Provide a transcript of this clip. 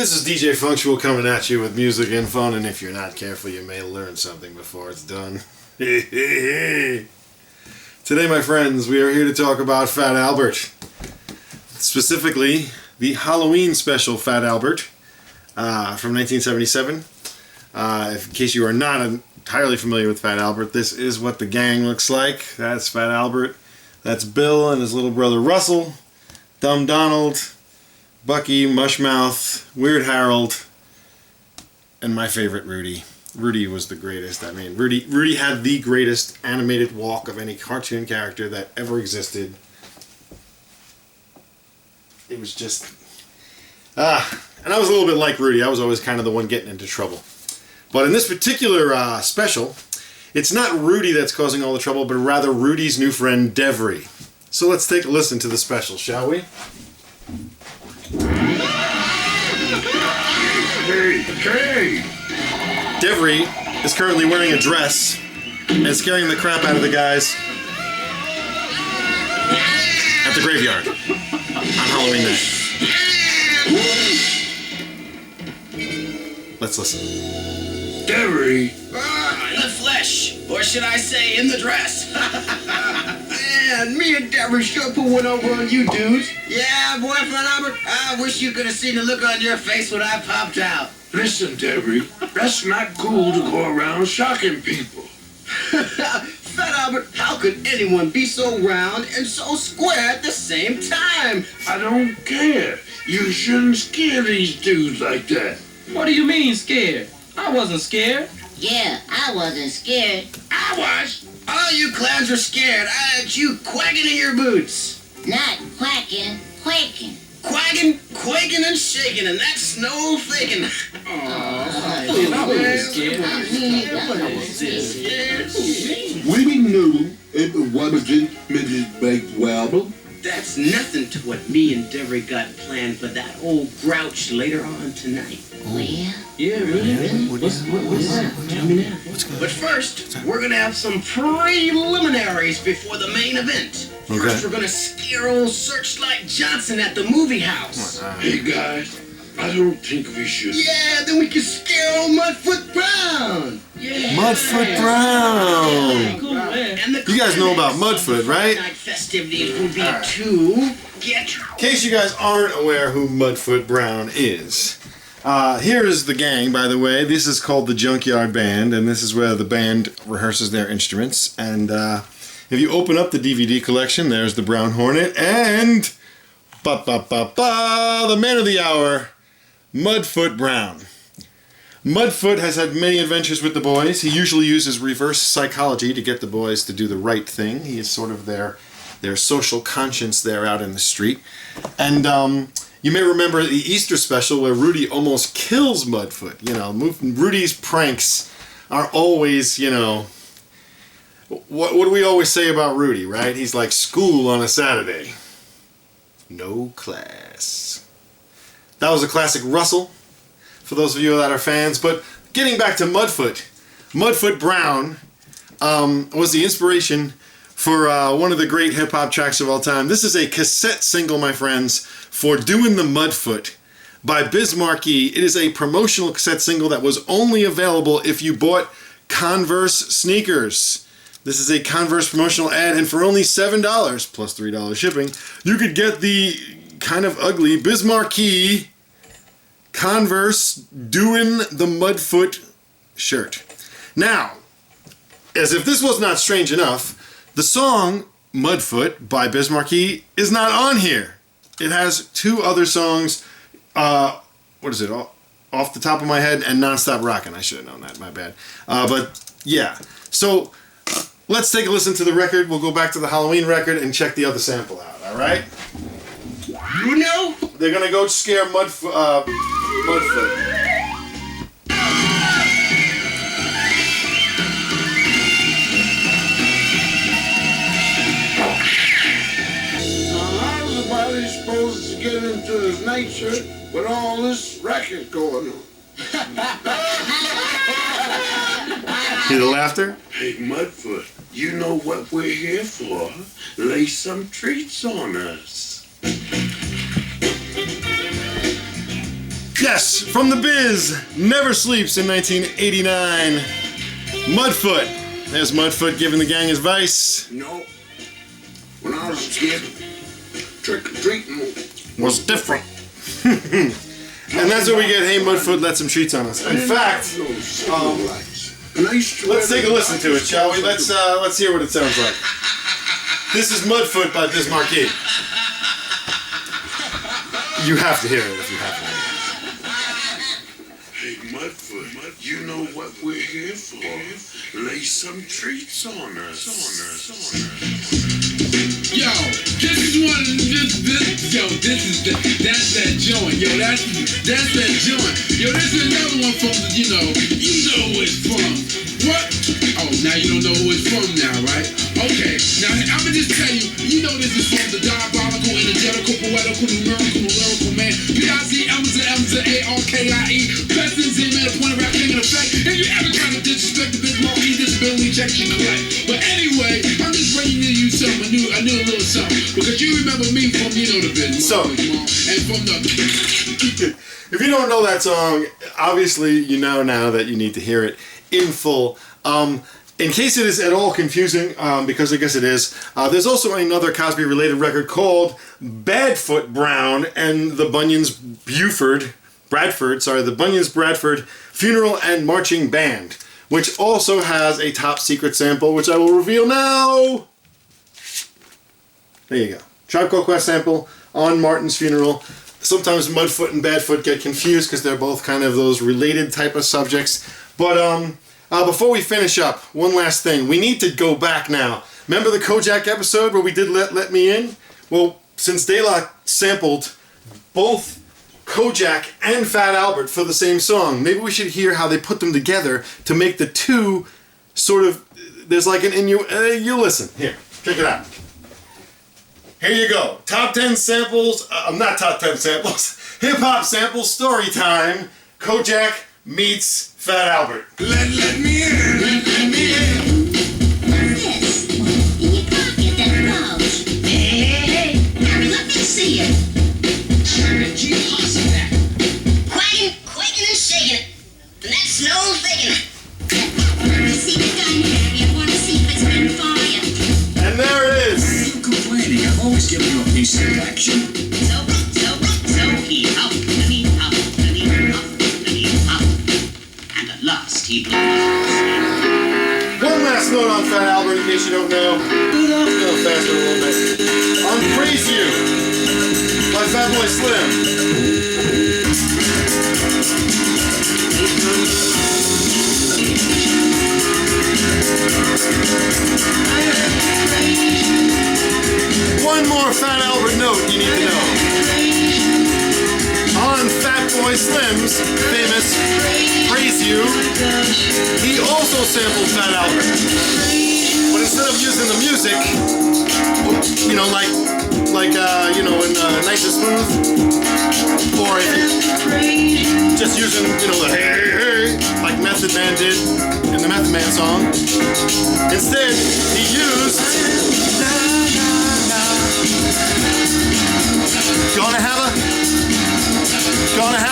This is DJ Funktual coming at you with music and fun, and if you're not careful, you may learn something before it's done. Today, my friends, we are here to talk about Fat Albert. Specifically, the Halloween special Fat Albert from 1977. In case you are not entirely familiar with Fat Albert, this is what the gang looks like. That's Fat Albert. That's Bill and his little brother Russell, Dumb Donald, Bucky, Mushmouth, Weird Harold, and my favorite, Rudy. Rudy was the greatest. I mean, Rudy had the greatest animated walk of any cartoon character that ever existed. It was just... and I was a little bit like Rudy. I was always kind of the one getting into trouble. But in this particular special, it's not Rudy that's causing all the trouble, but rather Rudy's new friend, Devry. So let's take a listen to the special, shall we? Hey! Devry is currently wearing a dress and scaring the crap out of the guys at the graveyard on Halloween night. Let's listen. Devry! In the flesh, or should I say in the dress. Man, me and Devry sure put one over on you dudes. Yeah, boyfriend Albert, I wish you could have seen the look on your face when I popped out. Listen, Devry, that's not cool to go around shocking people. Fat Albert, how could anyone be so round and so square at the same time? I don't care. You shouldn't scare these dudes like that. What do you mean scared? I wasn't scared. Yeah, I wasn't scared. I was. All you clowns are scared. I had you quacking in your boots. Not quacking, quaking. Quacking, quaking, and shaking, and that's no faking. We knew it wasn't Mrs. Bates' Wobble. That's nothing to what me and Devry got planned for that old grouch later on tonight. Well, Yeah, really? What's Tell me now. But first, we're gonna have some preliminaries before the main event. First, we're gonna scare old Searchlight Johnson at the movie house. Hey, guys, I don't think we should. Yeah, then we can scare old Mudfoot Brown. Yeah. Mudfoot Brown! Cool, man. And the You guys know about climax Mudfoot, of the right? Night festivities will be to get... In case you guys aren't aware who Mudfoot Brown is, here is the gang, by the way. This is called the Junkyard Band, and this is where the band rehearses their instruments. And if you open up the DVD collection, there's the Brown Hornet and the man of the hour, Mudfoot Brown. Mudfoot has had many adventures with the boys. He usually uses reverse psychology to get the boys to do the right thing. He is sort of their social conscience there out in the street. And you may remember the Easter special where Rudy almost kills Mudfoot. You know, Rudy's pranks are always, you know, what do we always say about Rudy, right? He's like school on a Saturday. No class. That was a classic Russell, for those of you that are fans. But getting back to Mudfoot, Mudfoot Brown was the inspiration for one of the great hip-hop tracks of all time. This is a cassette single, my friends, for Doin the Mudfoot by BIZ MARKIE. It is a promotional cassette single that was only available if you bought Converse sneakers. This is a Converse promotional ad, and for only $7 plus $3 shipping, you could get the kind of ugly BIZ MARKIE Converse Doin the Mudfoot shirt. Now, as if this was not strange enough, the song Mudfoot by BIZ MARKIE is not on here. It has two other songs, what is it, Off the Top of My Head and Non-Stop Rockin'. I should have known that, my bad. But yeah, so let's take a listen to the record. We'll go back to the Halloween record and check the other sample out, alright? You know? They're gonna go scare Mudfoot. How's somebody supposed to get into his nightshirt with all this racket going on? Hear the laughter? Hey, Mudfoot, you know what we're here for. Lay some treats on us. Yes, from the BIZ, Never Sleeps in 1989. Mudfoot. There's Mudfoot giving the gang advice. No. When I was a kid, trick-or-treating was different. And that's where we get, hey, Mudfoot, let some treats on us. In fact, let's take a listen to it, shall we? Let's hear what it sounds like. This is Mudfoot by BIZ MARKIE. You have to hear it if you haven't. Hey, Mudfoot, you know what we're here for. Lay some treats on us. Yo, this is one. That's that joint. Yo, that's that joint. Yo, this is another one from the, you know who it's from. What? Oh, now you don't know who it's from now, right? Okay, now I'ma just tell you, you know this is from the diabolical, energetical, poetical, numerical, lyrical man. BIZ MARKIE, best in Z, man, a point of rap, king of effect. If you ever try to disrespect the BIZ MARKIE, disability injection collect. But anyway, I'm just bringing you something, a new little something, because you remember me from, you know, the BIZ MARKIE, and from the... If you don't know that song, obviously you know now that you need to hear it in full. In case it is at all confusing, because I guess it is, there's also another Cosby-related record called Badfoot Brown and the Bunyan's Bradford Funeral and Marching Band, which also has a top secret sample, which I will reveal now. There you go. Tribe Called Quest sample on Martin's funeral. Sometimes Mudfoot and Badfoot get confused because they're both kind of those related type of subjects. But before we finish up, one last thing. We need to go back now. Remember the Kojak episode where we did Let Me In? Well, since De La sampled both Kojak and Fat Albert for the same song, maybe we should hear how they put them together to make the two sort of... There's like an... you listen. Here, check it out. Here you go. Top 10 samples... not top 10 samples. Hip-hop samples story time. Kojak meets Fat Albert. Let me in. Let me in. Yes. In your pocket, that pouch. Hey. Harry, let me see it. Gee, awesome that. Quacking, quaking, and shaking it. And that's no faking it. See the gun, Harry. I want to see if it's been for you. And there it is. I'm complaining. I've always given you a piece of action. So he up, and he up, and he up, and he up. And at last he blew up. One last note on Fat Albert, in case you don't know. Go faster a little bit. On Praise You by Fatboy Slim. One more Fat Albert note you need to know. On Fatboy Slim's famous Praise You, he also sampled Fat Albert. But instead of using the music, you know, like in Nice and Smooth, or just using, the hey, like Method Man did in the Method Man song, instead he used Gonna have